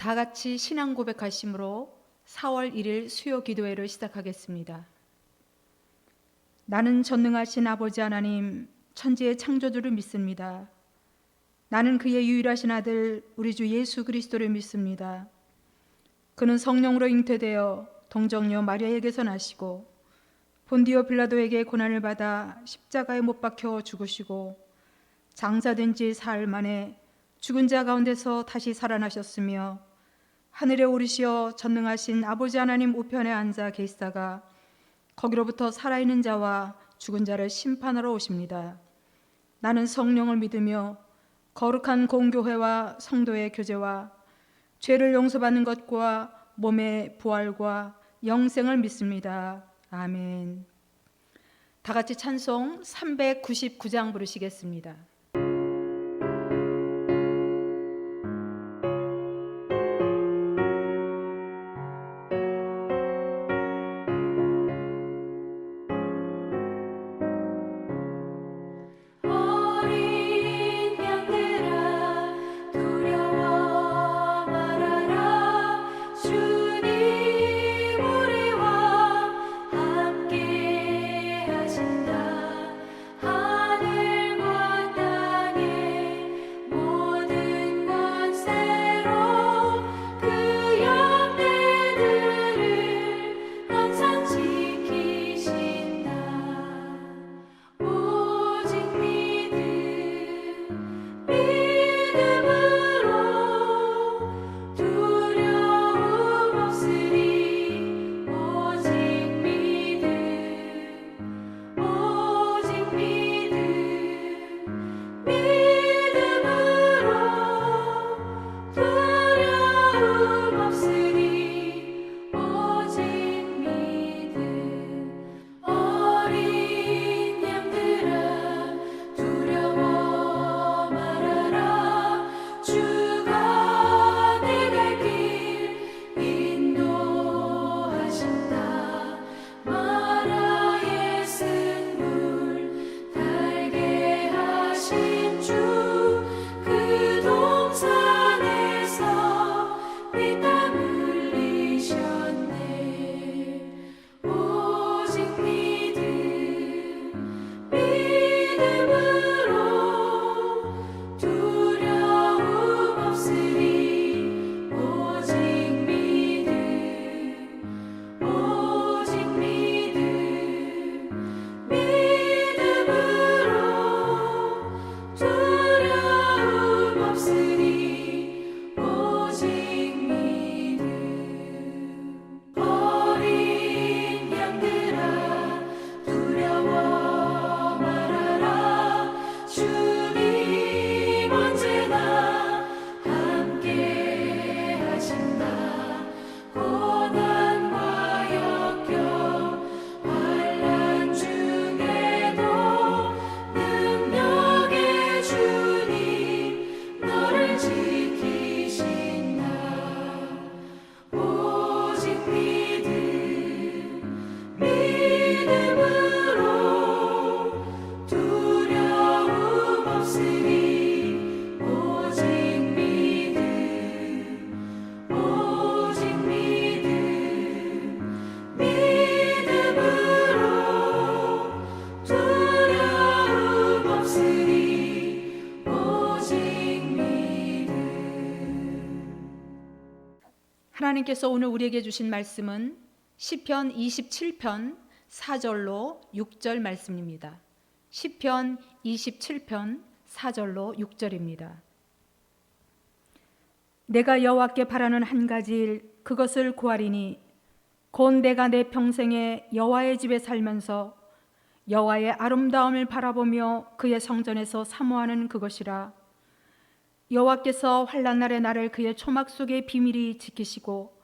다 같이 신앙 고백하심으로 4월 1일 수요 기도회를 시작하겠습니다. 나는 전능하신 아버지 하나님, 천지의 창조주를 믿습니다. 나는 그의 유일하신 아들 우리 주 예수 그리스도를 믿습니다. 그는 성령으로 잉태되어 동정녀 마리아에게서 나시고 본디오 빌라도에게 고난을 받아 십자가에 못 박혀 죽으시고 장사된 지 사흘 만에 죽은 자 가운데서 다시 살아나셨으며 하늘에 오르시어 전능하신 아버지 하나님 우편에 앉아 계시다가 거기로부터 살아있는 자와 죽은 자를 심판하러 오십니다. 나는 성령을 믿으며 거룩한 공교회와 성도의 교제와 죄를 용서받는 것과 몸의 부활과 영생을 믿습니다. 아멘. 다 같이 찬송 399장 부르시겠습니다. 하나님께서 오늘 우리에게 주신 말씀은 시편 27편 4절로 6절 말씀입니다. 시편 27편 4절로 6절입니다. 내가 여호와께 바라는 한 가지 일 그것을 구하리니 곧 내가 내 평생에 여호와의 집에 살면서 여호와의 아름다움을 바라보며 그의 성전에서 사모하는 그것이라. 여호와께서 환난 날에 나를 그의 초막 속에 비밀히 지키시고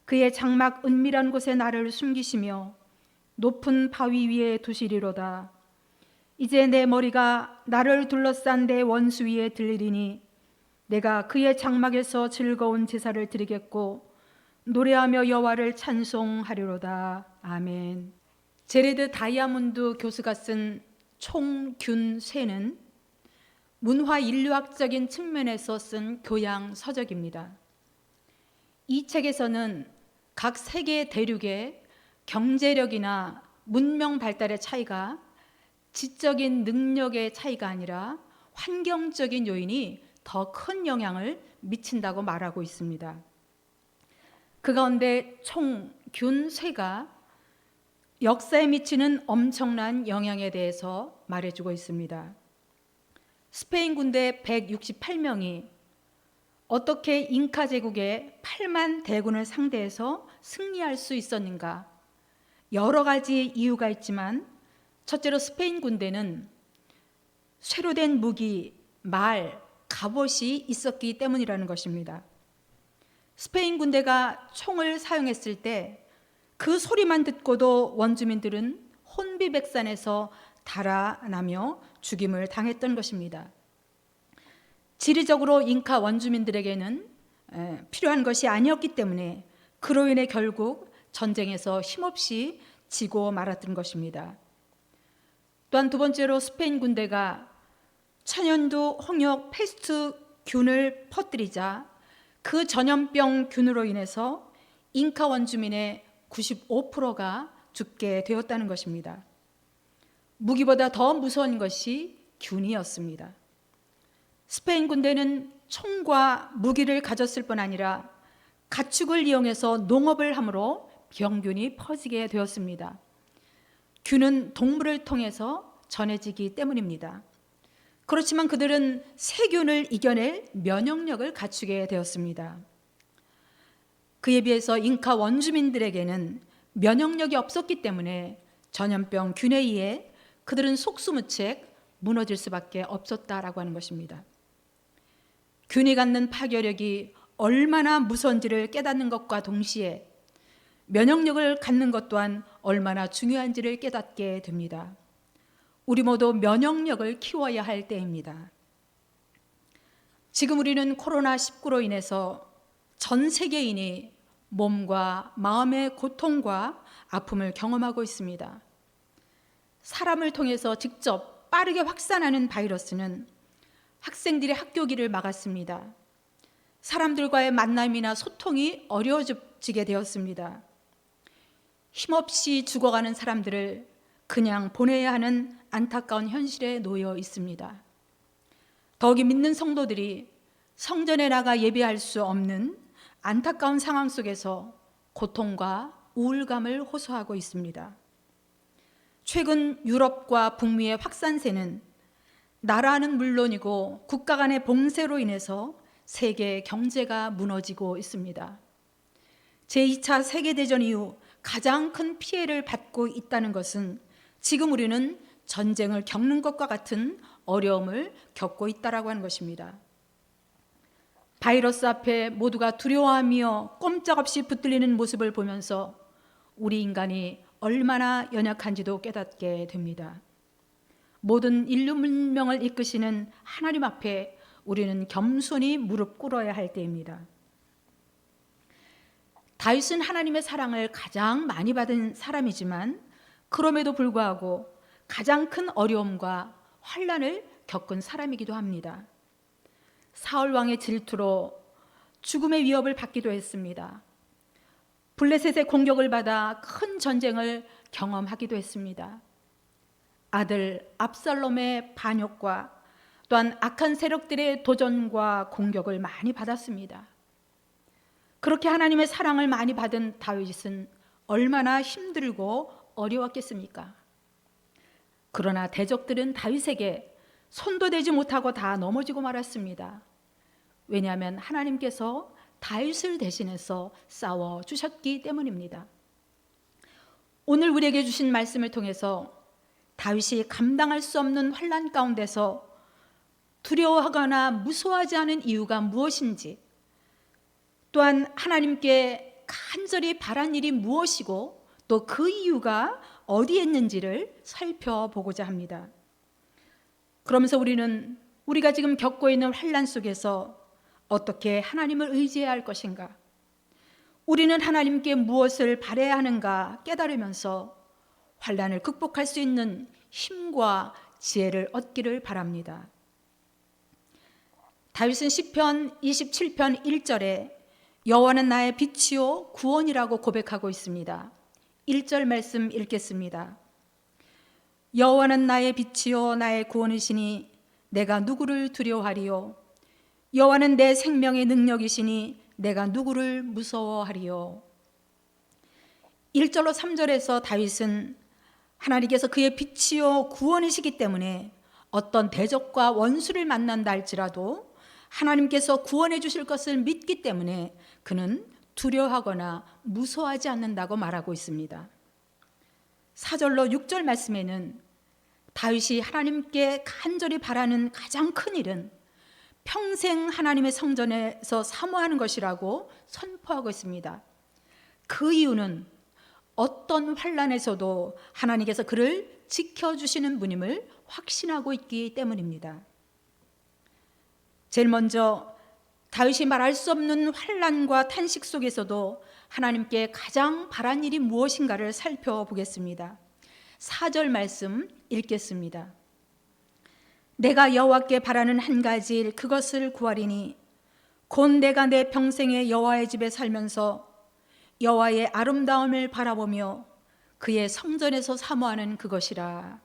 그의 장막 은밀한 곳에 나를 숨기시며 높은 바위 위에 두시리로다. 이제 내 머리가 나를 둘러싼 내 원수 위에 들리리니 내가 그의 장막에서 즐거운 제사를 드리겠고 노래하며 여호와를 찬송하리로다. 아멘. 제레드 다이아몬드 교수가 쓴 총균쇠는 문화 인류학적인 측면에서 쓴 교양 서적입니다. 이 책에서는 각 세계 대륙의 경제력이나 문명 발달의 차이가 지적인 능력의 차이가 아니라 환경적인 요인이 더 큰 영향을 미친다고 말하고 있습니다. 그 가운데 총 균 쇠가 역사에 미치는 엄청난 영향에 대해서 말해주고 있습니다. 스페인 군대 168명이 어떻게 잉카 제국의 8만 대군을 상대해서 승리할 수 있었는가? 여러 가지 이유가 있지만 첫째로 스페인 군대는 쇠로 된 무기, 말, 갑옷이 있었기 때문이라는 것입니다. 스페인 군대가 총을 사용했을 때 그 소리만 듣고도 원주민들은 혼비백산에서 달아나며 죽임을 당했던 것입니다. 지리적으로 잉카 원주민들에게는 필요한 것이 아니었기 때문에 그로 인해 결국 전쟁에서 힘없이 지고 말았던 것입니다. 또한 두 번째로 스페인 군대가 천연두 홍역 페스트 균을 퍼뜨리자 그 전염병 균으로 인해서 잉카 원주민의 95%가 죽게 되었다는 것입니다. 무기보다 더 무서운 것이 균이었습니다. 스페인 군대는 총과 무기를 가졌을 뿐 아니라 가축을 이용해서 농업을 함으로 병균이 퍼지게 되었습니다. 균은 동물을 통해서 전해지기 때문입니다. 그렇지만 그들은 세균을 이겨낼 면역력을 갖추게 되었습니다. 그에 비해서 잉카 원주민들에게는 면역력이 없었기 때문에 전염병 균에 의해 그들은 속수무책 무너질 수밖에 없었다라고 하는 것입니다. 균이 갖는 파괴력이 얼마나 무서운지를 깨닫는 것과 동시에 면역력을 갖는 것 또한 얼마나 중요한지를 깨닫게 됩니다. 우리 모두 면역력을 키워야 할 때입니다. 지금 우리는 코로나19로 인해서 전 세계인이 몸과 마음의 고통과 아픔을 경험하고 있습니다. 사람을 통해서 직접 빠르게 확산하는 바이러스는 학생들의 학교기를 막았습니다. 사람들과의 만남이나 소통이 어려워지게 되었습니다. 힘없이 죽어가는 사람들을 그냥 보내야 하는 안타까운 현실에 놓여 있습니다. 더욱이 믿는 성도들이 성전에 나가 예배할 수 없는 안타까운 상황 속에서 고통과 우울감을 호소하고 있습니다. 최근 유럽과 북미의 확산세는 나라는 물론이고 국가 간의 봉쇄로 인해서 세계 경제가 무너지고 있습니다. 제2차 세계대전 이후 가장 큰 피해를 받고 있다는 것은 지금 우리는 전쟁을 겪는 것과 같은 어려움을 겪고 있다라고 하는 것입니다. 바이러스 앞에 모두가 두려워하며 꼼짝없이 붙들리는 모습을 보면서 우리 인간이 얼마나 연약한지도 깨닫게 됩니다. 모든 인류 문명을 이끄시는 하나님 앞에 우리는 겸손히 무릎 꿇어야 할 때입니다. 다윗은 하나님의 사랑을 가장 많이 받은 사람이지만 그럼에도 불구하고 가장 큰 어려움과 환난을 겪은 사람이기도 합니다. 사울 왕의 질투로 죽음의 위협을 받기도 했습니다. 블레셋의 공격을 받아 큰 전쟁을 경험하기도 했습니다. 아들 압살롬의 반역과 또한 악한 세력들의 도전과 공격을 많이 받았습니다. 그렇게 하나님의 사랑을 많이 받은 다윗은 얼마나 힘들고 어려웠겠습니까? 그러나 대적들은 다윗에게 손도 대지 못하고 다 넘어지고 말았습니다. 왜냐하면 하나님께서 다윗을 대신해서 싸워주셨기 때문입니다. 오늘 우리에게 주신 말씀을 통해서 다윗이 감당할 수 없는 환난 가운데서 두려워하거나 무서워하지 않은 이유가 무엇인지, 또한 하나님께 간절히 바란 일이 무엇이고 또 그 이유가 어디에 있는지를 살펴보고자 합니다. 그러면서 우리는 우리가 지금 겪고 있는 환난 속에서 어떻게 하나님을 의지해야 할 것인가, 우리는 하나님께 무엇을 바라야 하는가 깨달으면서 환난을 극복할 수 있는 힘과 지혜를 얻기를 바랍니다. 다윗은 시편 27편 1절에 여호와는 나의 빛이요 구원이라고 고백하고 있습니다. 1절 말씀 읽겠습니다. 여호와는 나의 빛이요 나의 구원이시니 내가 누구를 두려워하리요. 여호와는 내 생명의 능력이시니 내가 누구를 무서워하리요. 1절로 3절에서 다윗은 하나님께서 그의 빛이요 구원이시기 때문에 어떤 대적과 원수를 만난다 할지라도 하나님께서 구원해 주실 것을 믿기 때문에 그는 두려워하거나 무서워하지 않는다고 말하고 있습니다. 4절로 6절 말씀에는 다윗이 하나님께 간절히 바라는 가장 큰 일은 평생 하나님의 성전에서 사모하는 것이라고 선포하고 있습니다. 그 이유는 어떤 환난에서도 하나님께서 그를 지켜주시는 분임을 확신하고 있기 때문입니다. 제일 먼저 다윗이 말할 수 없는 환난과 탄식 속에서도 하나님께 가장 바란 일이 무엇인가를 살펴보겠습니다. 4절 말씀 읽겠습니다. 내가 여호와께 바라는 한 가지 일 그것을 구하리니 곧 내가 내 평생에 여호와의 집에 살면서 여호와의 아름다움을 바라보며 그의 성전에서 사모하는 그것이라.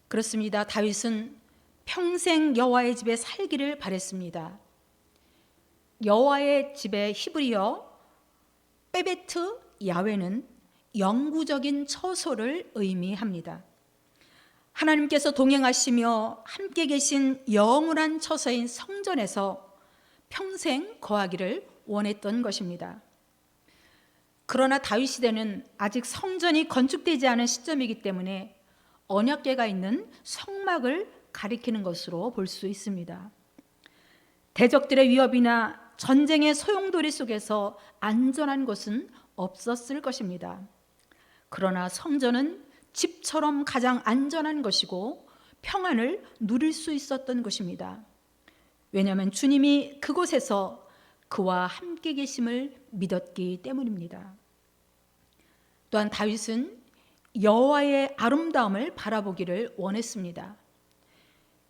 그렇습니다. 다윗은 평생 여호와의 집에 살기를 바랬습니다. 여호와의 집의 히브리어 베베트 야훼는 영구적인 처소를 의미합니다. 하나님께서 동행하시며 함께 계신 영원한 처소인 성전에서 평생 거하기를 원했던 것입니다. 그러나 다윗 시대는 아직 성전이 건축되지 않은 시점이기 때문에 언약궤가 있는 성막을 가리키는 것으로 볼 수 있습니다. 대적들의 위협이나 전쟁의 소용돌이 속에서 안전한 곳은 없었을 것입니다. 그러나 성전은 집처럼 가장 안전한 것이고 평안을 누릴 수 있었던 것입니다. 왜냐하면 주님이 그곳에서 그와 함께 계심을 믿었기 때문입니다. 또한 다윗은 여호와의 아름다움을 바라보기를 원했습니다.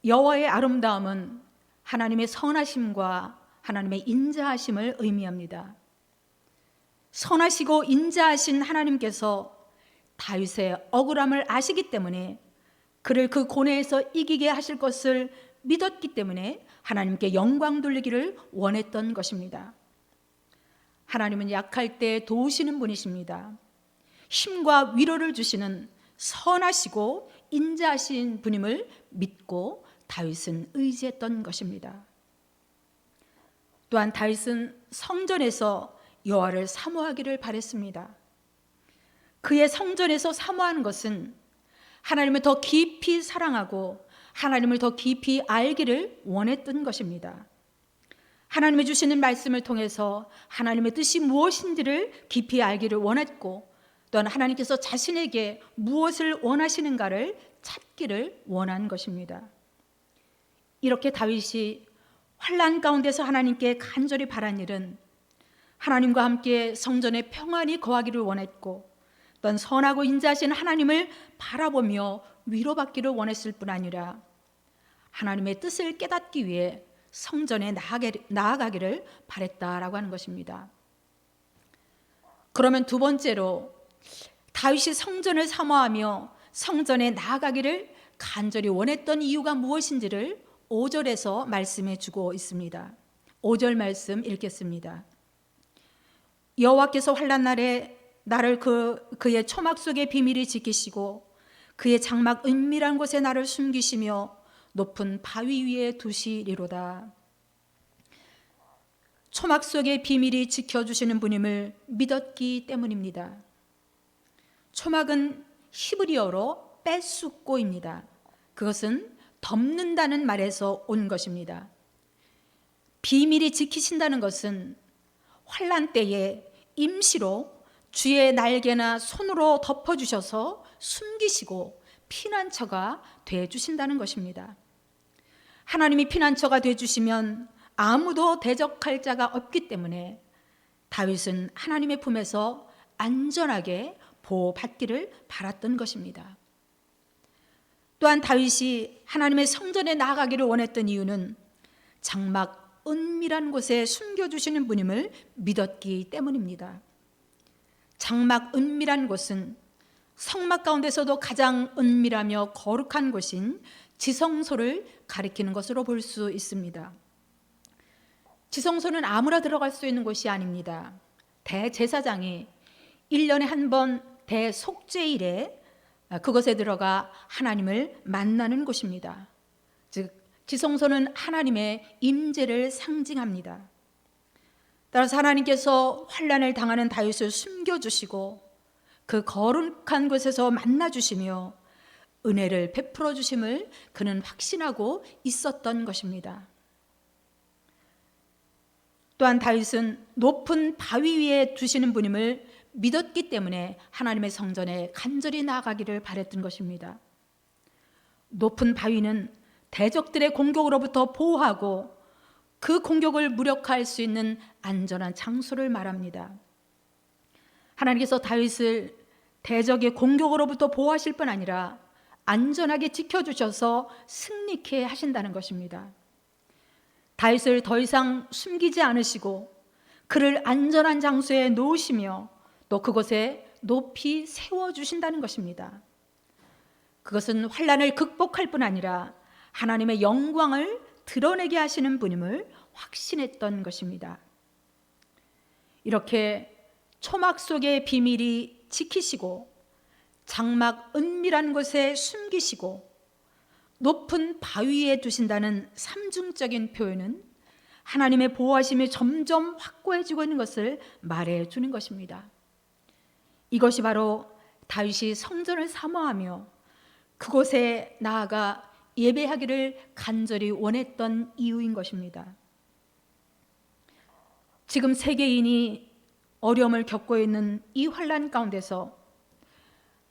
여호와의 아름다움은 하나님의 선하심과 하나님의 인자하심을 의미합니다. 선하시고 인자하신 하나님께서 다윗의 억울함을 아시기 때문에 그를 그 고뇌에서 이기게 하실 것을 믿었기 때문에 하나님께 영광 돌리기를 원했던 것입니다. 하나님은 약할 때 도우시는 분이십니다. 힘과 위로를 주시는 선하시고 인자하신 분임을 믿고 다윗은 의지했던 것입니다. 또한 다윗은 성전에서 여호와를 사모하기를 바랬습니다. 그의 성전에서 사모하는 것은 하나님을 더 깊이 사랑하고 하나님을 더 깊이 알기를 원했던 것입니다. 하나님이 주시는 말씀을 통해서 하나님의 뜻이 무엇인지를 깊이 알기를 원했고 또한 하나님께서 자신에게 무엇을 원하시는가를 찾기를 원한 것입니다. 이렇게 다윗이 환난 가운데서 하나님께 간절히 바란 일은 하나님과 함께 성전에 평안히 거하기를 원했고 또한 선하고 인자하신 하나님을 바라보며 위로받기를 원했을 뿐 아니라 하나님의 뜻을 깨닫기 위해 성전에 나아가기를 바랬다라고 하는 것입니다. 그러면 두 번째로 다윗이 성전을 사모하며 성전에 나아가기를 간절히 원했던 이유가 무엇인지를 5절에서 말씀해 주고 있습니다. 5절 말씀 읽겠습니다. 여호와께서 환난 날에 나를 그의 초막 속의 비밀이 지키시고 그의 장막 은밀한 곳에 나를 숨기시며 높은 바위 위에 두시리로다. 초막 속의 비밀이 지켜주시는 분임을 믿었기 때문입니다. 초막은 히브리어로 뺏수꼬입니다. 그것은 덮는다는 말에서 온 것입니다. 비밀이 지키신다는 것은 환난 때에 임시로 주의 날개나 손으로 덮어주셔서 숨기시고 피난처가 되어주신다는 것입니다. 하나님이 피난처가 되어주시면 아무도 대적할 자가 없기 때문에 다윗은 하나님의 품에서 안전하게 보호받기를 바랐던 것입니다. 또한 다윗이 하나님의 성전에 나아가기를 원했던 이유는 장막 은밀한 곳에 숨겨주시는 분임을 믿었기 때문입니다. 장막 은밀한 곳은 성막 가운데서도 가장 은밀하며 거룩한 곳인 지성소를 가리키는 것으로 볼 수 있습니다. 지성소는 아무나 들어갈 수 있는 곳이 아닙니다. 대제사장이 1년에 한 번 대속죄일에 그것에 들어가 하나님을 만나는 곳입니다. 즉 지성소는 하나님의 임재를 상징합니다. 따라서 하나님께서 환난을 당하는 다윗을 숨겨주시고 그 거룩한 곳에서 만나주시며 은혜를 베풀어 주심을 그는 확신하고 있었던 것입니다. 또한 다윗은 높은 바위 위에 두시는 분임을 믿었기 때문에 하나님의 성전에 간절히 나아가기를 바랬던 것입니다. 높은 바위는 대적들의 공격으로부터 보호하고 그 공격을 무력화할 수 있는 안전한 장소를 말합니다. 하나님께서 다윗을 대적의 공격으로부터 보호하실 뿐 아니라 안전하게 지켜주셔서 승리케 하신다는 것입니다. 다윗을 더 이상 숨기지 않으시고 그를 안전한 장소에 놓으시며 또 그곳에 높이 세워주신다는 것입니다. 그것은 환난을 극복할 뿐 아니라 하나님의 영광을 드러내게 하시는 분임을 확신했던 것입니다. 이렇게 초막 속의 비밀이 지키시고 장막 은밀한 곳에 숨기시고 높은 바위에 두신다는 삼중적인 표현은 하나님의 보호하심이 점점 확고해지고 있는 것을 말해주는 것입니다. 이것이 바로 다윗이 성전을 사모하며 그곳에 나아가 예배하기를 간절히 원했던 이유인 것입니다. 지금 세계인이 어려움을 겪고 있는 이 환난 가운데서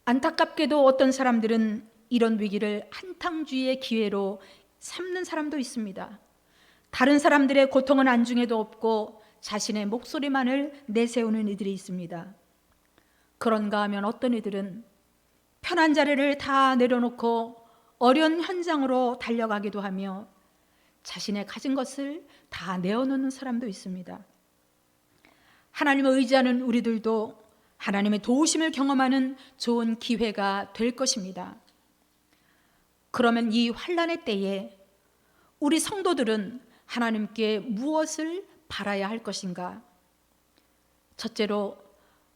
안타깝게도 어떤 사람들은 이런 위기를 한탕주의의 기회로 삼는 사람도 있습니다. 다른 사람들의 고통은 안중에도 없고 자신의 목소리만을 내세우는 이들이 있습니다. 그런가 하면 어떤 이들은 편한 자리를 다 내려놓고 어려운 현장으로 달려가기도 하며 자신의 가진 것을 다 내어놓는 사람도 있습니다. 하나님을 의지하는 우리들도 하나님의 도우심을 경험하는 좋은 기회가 될 것입니다. 그러면 이 환난의 때에 우리 성도들은 하나님께 무엇을 바라야 할 것인가? 첫째로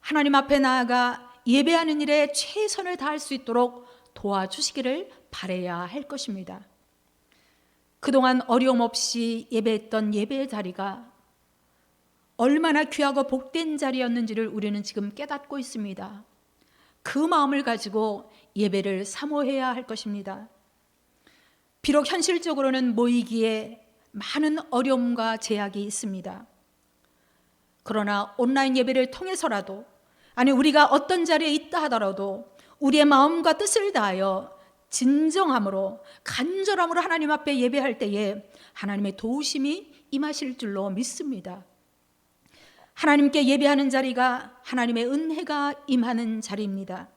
하나님 앞에 나아가 예배하는 일에 최선을 다할 수 있도록 도와주시기를 바라야 할 것입니다. 그동안 어려움 없이 예배했던 예배의 자리가 얼마나 귀하고 복된 자리였는지를 우리는 지금 깨닫고 있습니다. 그 마음을 가지고 예배를 사모해야 할 것입니다. 비록 현실적으로는 모이기에 많은 어려움과 제약이 있습니다. 그러나 온라인 예배를 통해서라도, 아니 우리가 어떤 자리에 있다 하더라도 우리의 마음과 뜻을 다하여 진정함으로 간절함으로 하나님 앞에 예배할 때에 하나님의 도우심이 임하실 줄로 믿습니다. 하나님께 예배하는 자리가 하나님의 은혜가 임하는 자리입니다.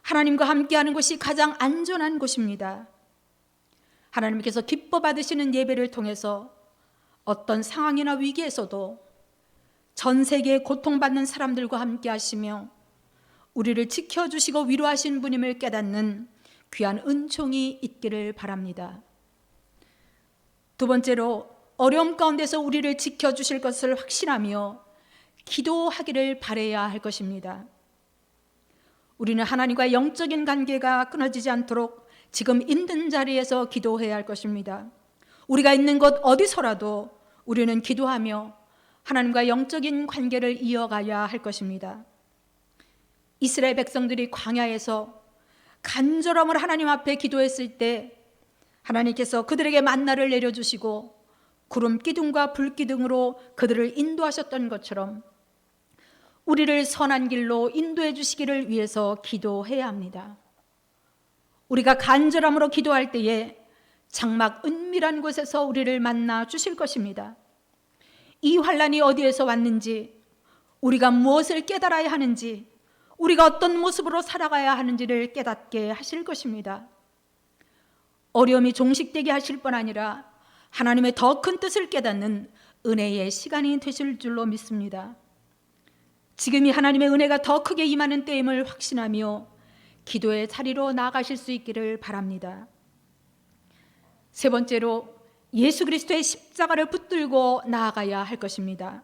하나님과 함께하는 곳이 가장 안전한 곳입니다. 하나님께서 기뻐 받으시는 예배를 통해서 어떤 상황이나 위기에서도 전 세계에 고통받는 사람들과 함께 하시며 우리를 지켜주시고 위로하신 분임을 깨닫는 귀한 은총이 있기를 바랍니다. 두 번째로 어려움 가운데서 우리를 지켜주실 것을 확신하며 기도하기를 바라야 할 것입니다. 우리는 하나님과 영적인 관계가 끊어지지 않도록 지금 있는 자리에서 기도해야 할 것입니다. 우리가 있는 곳 어디서라도 우리는 기도하며 하나님과 영적인 관계를 이어가야 할 것입니다. 이스라엘 백성들이 광야에서 간절함으로 하나님 앞에 기도했을 때 하나님께서 그들에게 만나를 내려주시고 구름 기둥과 불 기둥으로 그들을 인도하셨던 것처럼 우리를 선한 길로 인도해 주시기를 위해서 기도해야 합니다. 우리가 간절함으로 기도할 때에 장막 은밀한 곳에서 우리를 만나 주실 것입니다. 이 환난이 어디에서 왔는지, 우리가 무엇을 깨달아야 하는지, 우리가 어떤 모습으로 살아가야 하는지를 깨닫게 하실 것입니다. 어려움이 종식되게 하실 뿐 아니라 하나님의 더 큰 뜻을 깨닫는 은혜의 시간이 되실 줄로 믿습니다. 지금이 하나님의 은혜가 더 크게 임하는 때임을 확신하며 기도의 자리로 나아가실 수 있기를 바랍니다. 세 번째로 예수 그리스도의 십자가를 붙들고 나아가야 할 것입니다.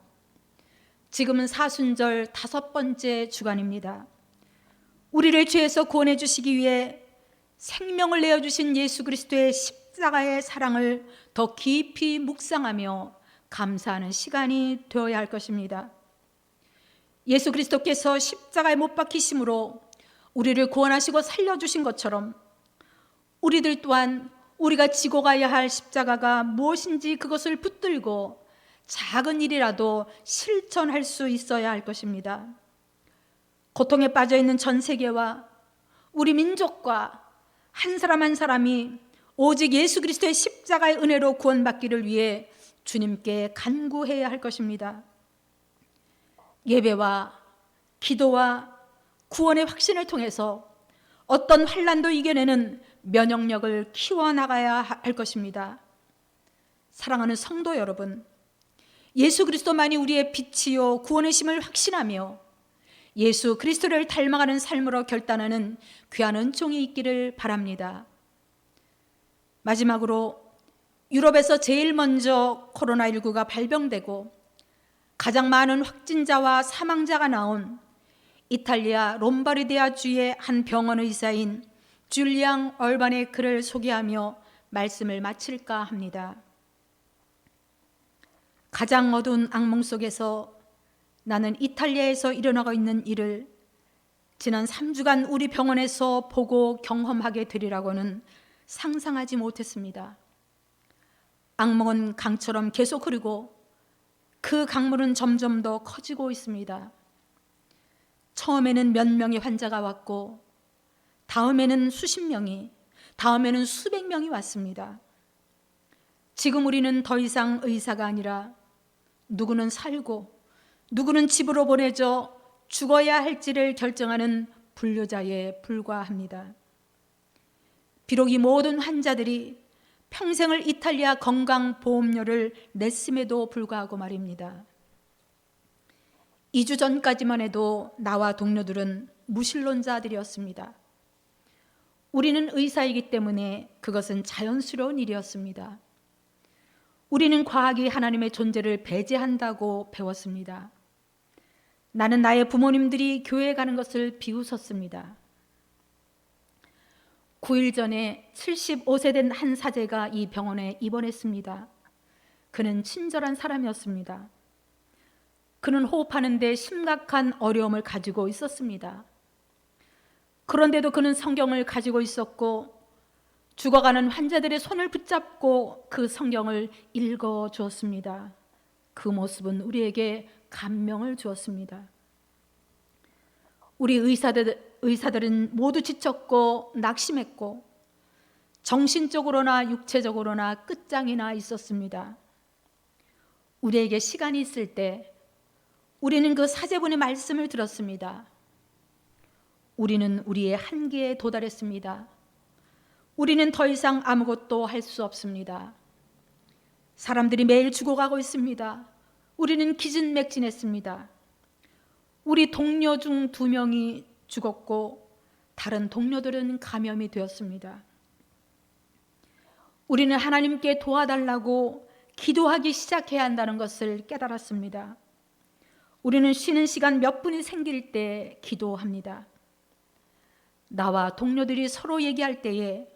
지금은 사순절 5번째 주간입니다. 우리를 죄에서 구원해 주시기 위해 생명을 내어주신 예수 그리스도의 십자가의 사랑을 더 깊이 묵상하며 감사하는 시간이 되어야 할 것입니다. 예수 그리스도께서 십자가에 못 박히심으로 우리를 구원하시고 살려주신 것처럼 우리들 또한 우리가 지고 가야 할 십자가가 무엇인지 그것을 붙들고 작은 일이라도 실천할 수 있어야 할 것입니다. 고통에 빠져 있는 전 세계와 우리 민족과 한 사람 한 사람이 오직 예수 그리스도의 십자가의 은혜로 구원받기를 위해 주님께 간구해야 할 것입니다. 예배와 기도와 구원의 확신을 통해서 어떤 환난도 이겨내는 면역력을 키워나가야 할 것입니다. 사랑하는 성도 여러분, 예수 그리스도만이 우리의 빛이요 구원의 심을 확신하며 예수 그리스도를 닮아가는 삶으로 결단하는 귀한 은총이 있기를 바랍니다. 마지막으로 유럽에서 제일 먼저 코로나19가 발병되고 가장 많은 확진자와 사망자가 나온 이탈리아 롬바르디아 주의 한 병원 의사인 줄리앙 얼반의 글을 소개하며 말씀을 마칠까 합니다. 가장 어두운 악몽 속에서 나는 이탈리아에서 일어나고 있는 일을 지난 3주간 우리 병원에서 보고 경험하게 되리라고는 상상하지 못했습니다. 악몽은 강처럼 계속 흐르고 그 강물은 점점 더 커지고 있습니다. 처음에는 몇 명의 환자가 왔고 다음에는 수십 명이, 다음에는 수백 명이 왔습니다. 지금 우리는 더 이상 의사가 아니라 누구는 살고 누구는 집으로 보내져 죽어야 할지를 결정하는 분류자에 불과합니다. 비록 이 모든 환자들이 평생을 이탈리아 건강보험료를 냈음에도 불구하고 말입니다. 2주 전까지만 해도 나와 동료들은 무신론자들이었습니다. 우리는 의사이기 때문에 그것은 자연스러운 일이었습니다. 우리는 과학이 하나님의 존재를 배제한다고 배웠습니다. 나는 나의 부모님들이 교회에 가는 것을 비웃었습니다. 9일 전에 75세 된 한 사제가 이 병원에 입원했습니다. 그는 친절한 사람이었습니다. 그는 호흡하는 데 심각한 어려움을 가지고 있었습니다. 그런데도 그는 성경을 가지고 있었고 죽어가는 환자들의 손을 붙잡고 그 성경을 읽어 주었습니다. 그 모습은 우리에게 감명을 주었습니다. 우리 의사들은 모두 지쳤고 낙심했고 정신적으로나 육체적으로나 끝장이나 있었습니다. 우리에게 시간이 있을 때 우리는 그 사제분의 말씀을 들었습니다. 우리는 우리의 한계에 도달했습니다. 우리는 더 이상 아무것도 할 수 없습니다. 사람들이 매일 죽어가고 있습니다. 우리는 기진맥진했습니다. 우리 동료 중 2명이 죽었고 다른 동료들은 감염이 되었습니다. 우리는 하나님께 도와달라고 기도하기 시작해야 한다는 것을 깨달았습니다. 우리는 쉬는 시간 몇 분이 생길 때 기도합니다. 나와 동료들이 서로 얘기할 때에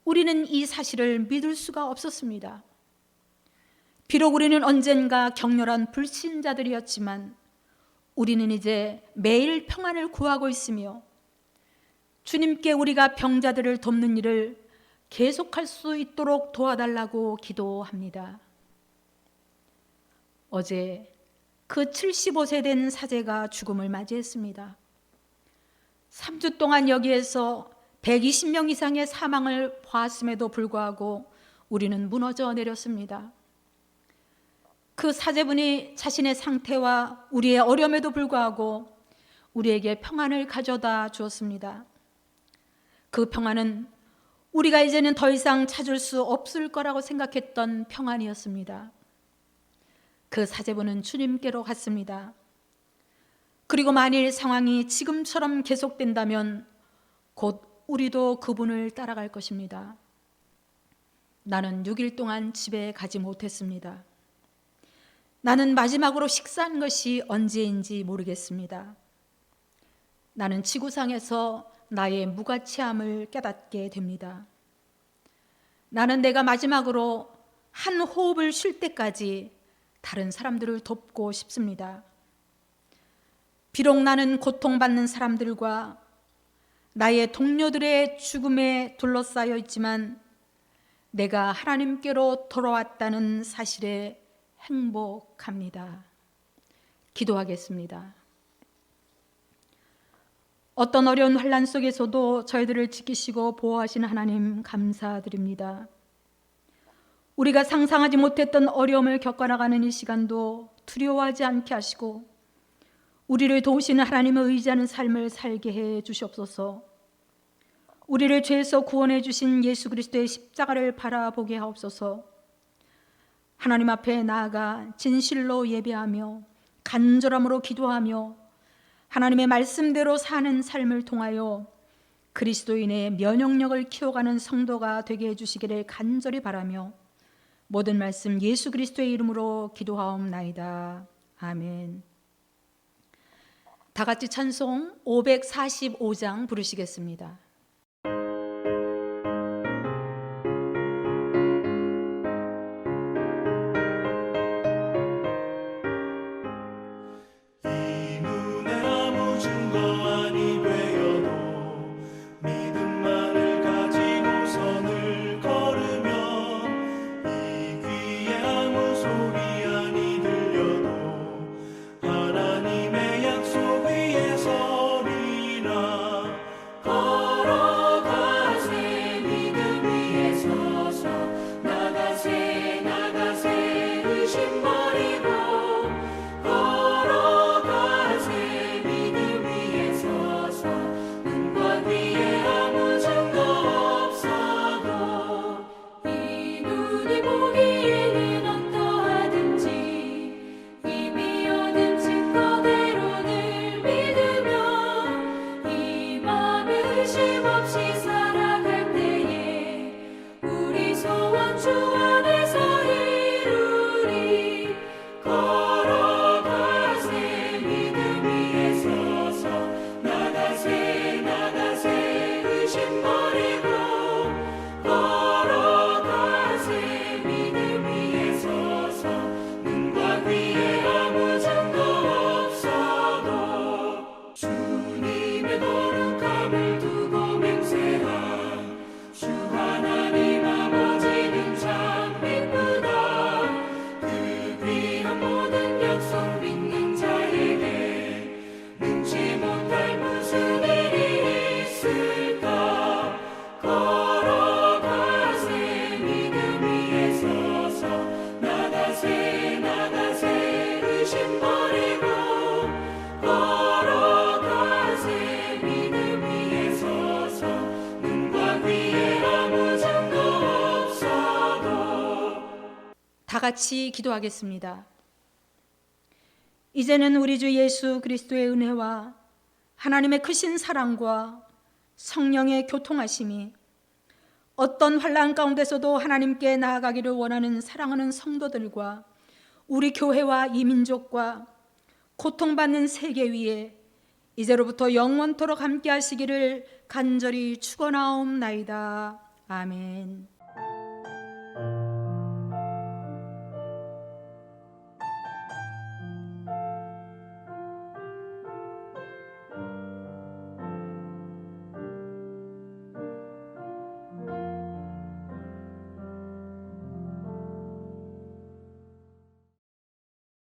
우리는 이 사실을 믿을 수가 없었습니다. 비록 우리는 언젠가 격렬한 불신자들이었지만 우리는 이제 매일 평안을 구하고 있으며 주님께 우리가 병자들을 돕는 일을 계속할 수 있도록 도와달라고 기도합니다. 어제 그 75세 된 사제가 죽음을 맞이했습니다. 3주 동안 여기에서 120명 이상의 사망을 보았음에도 불구하고 우리는 무너져 내렸습니다. 그 사제분이 자신의 상태와 우리의 어려움에도 불구하고 우리에게 평안을 가져다 주었습니다. 그 평안은 우리가 이제는 더 이상 찾을 수 없을 거라고 생각했던 평안이었습니다. 그 사제분은 주님께로 갔습니다. 그리고 만일 상황이 지금처럼 계속된다면 곧 우리도 그분을 따라갈 것입니다. 나는 6일 동안 집에 가지 못했습니다. 나는 마지막으로 식사한 것이 언제인지 모르겠습니다. 나는 지구상에서 나의 무가치함을 깨닫게 됩니다. 나는 내가 마지막으로 한 호흡을 쉴 때까지 다른 사람들을 돕고 싶습니다. 비록 나는 고통받는 사람들과 나의 동료들의 죽음에 둘러싸여 있지만 내가 하나님께로 돌아왔다는 사실에 행복합니다. 기도하겠습니다. 어떤 어려운 환난 속에서도 저희들을 지키시고 보호하시는 하나님 감사드립니다. 우리가 상상하지 못했던 어려움을 겪어나가는 이 시간도 두려워하지 않게 하시고 우리를 도우시는 하나님을 의지하는 삶을 살게 해 주시옵소서. 우리를 죄에서 구원해 주신 예수 그리스도의 십자가를 바라보게 하옵소서. 하나님 앞에 나아가 진실로 예배하며 간절함으로 기도하며 하나님의 말씀대로 사는 삶을 통하여 그리스도인의 면역력을 키워가는 성도가 되게 해주시기를 간절히 바라며 모든 말씀 예수 그리스도의 이름으로 기도하옵나이다. 아멘. 다 같이 찬송 545장 부르시겠습니다. 다 같이 기도하겠습니다. 이제는 우리 주 예수 그리스도의 은혜와 하나님의 크신 사랑과 성령의 교통하심이 어떤 환난 가운데서도 하나님께 나아가기를 원하는 사랑하는 성도들과 우리 교회와 이 민족과 고통받는 세계 위에 이제로부터 영원토록 함께 하시기를 간절히 축원하옵나이다. 아멘.